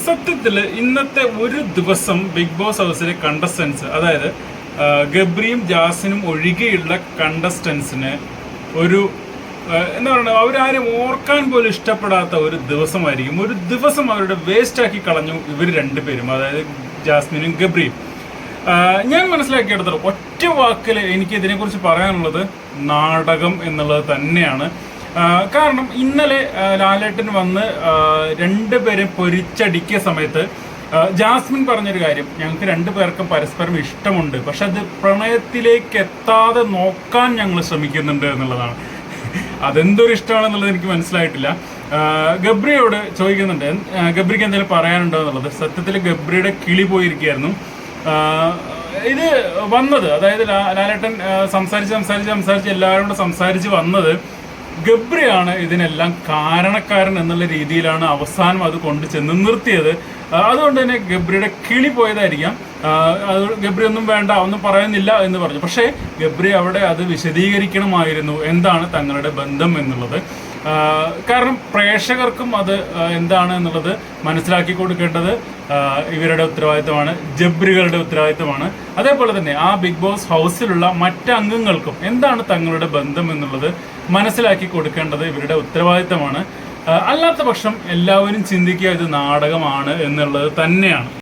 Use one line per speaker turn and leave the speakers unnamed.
സത്യത്തിൽ ഇന്നത്തെ ഒരു ദിവസം ബിഗ് ബോസ് ഹൗസിലെ കണ്ടസ്റ്റൻസ്, അതായത് ഗബ്രിയും ജാസിനും ഒഴികെയുള്ള കണ്ടസ്റ്റൻസിന് ഒരു എന്താ പറയുക, അവരാരും ഓർക്കാൻ പോലും ഇഷ്ടപ്പെടാത്ത ഒരു ദിവസമായിരിക്കും. ഒരു ദിവസം അവരുടെ വേസ്റ്റാക്കി കളഞ്ഞു ഇവർ രണ്ടുപേരും, അതായത് ജാസ്മിനും ഗബ്രിയും. ഞാൻ മനസ്സിലാക്കിയെടുത്തോളം ഒറ്റ വാക്കിൽ എനിക്ക് ഇതിനെക്കുറിച്ച് പറയാനുള്ളത് നാടകം എന്നുള്ളത് തന്നെയാണ്. കാരണം ഇന്നലെ ലാലേട്ടൻ വന്ന് രണ്ടുപേരും പൊരിച്ചടിക്കിയ സമയത്ത് ജാസ്മിൻ പറഞ്ഞൊരു കാര്യം, ഞങ്ങൾക്ക് രണ്ടുപേർക്കും പരസ്പരം ഇഷ്ടമുണ്ട്, പക്ഷെ അത് പ്രണയത്തിലേക്ക് എത്താതെ നോക്കാൻ ഞങ്ങൾ ശ്രമിക്കുന്നുണ്ട് എന്നുള്ളതാണ്. അതെന്തൊരു ഇഷ്ടമാണെന്നുള്ളത് എനിക്ക് മനസ്സിലായിട്ടില്ല. ഗബ്രിയോട് ചോദിക്കുന്നുണ്ട് ഗബ്രിക്ക് എന്തെങ്കിലും പറയാനുണ്ടോ എന്നുള്ളത്. സത്യത്തിൽ ഗബ്രിയുടെ കിളി പോയിരിക്കുകയായിരുന്നു. ഇത് വന്നത്, അതായത് ലാലേട്ടൻ സംസാരിച്ച് എല്ലാവരും കൂടെ സംസാരിച്ച് വന്നത് ഗബ്രിയാണ് ഇതിനെല്ലാം കാരണക്കാരൻ എന്നുള്ള രീതിയിലാണ് അവസാനം അത് കൊണ്ട് ചെന്ന് നിർത്തിയത്. അതുകൊണ്ട് തന്നെ ഗബ്രിയുടെ കിളി പോയതായിരിക്കാം. ഗബ്രി ഒന്നും വേണ്ട, ഒന്നും പറയുന്നില്ല എന്ന് പറഞ്ഞു. പക്ഷേ ഗബ്രി അവിടെ അത് വിശദീകരിക്കണമായിരുന്നു, എന്താണ് തങ്ങളുടെ ബന്ധം എന്നുള്ളത്. കാരണം പ്രേക്ഷകർക്കും അത് എന്താണ് എന്നുള്ളത് മനസ്സിലാക്കി കൊടുക്കേണ്ടത് ഇവരുടെ ഉത്തരവാദിത്തമാണ്, ജബ്രികളുടെ ഉത്തരവാദിത്തമാണ്. അതേപോലെ തന്നെ ആ ബിഗ് ബോസ് ഹൗസിലുള്ള മറ്റംഗങ്ങൾക്കും എന്താണ് തങ്ങളുടെ ബന്ധം എന്നുള്ളത് മനസ്സിലാക്കി കൊടുക്കേണ്ടത് ഇവരുടെ ഉത്തരവാദിത്തമാണ്. അല്ലാത്ത പക്ഷം എല്ലാവരും ചിന്തിക്കുക ഇത് നാടകമാണ് എന്നുള്ളത് തന്നെയാണ്.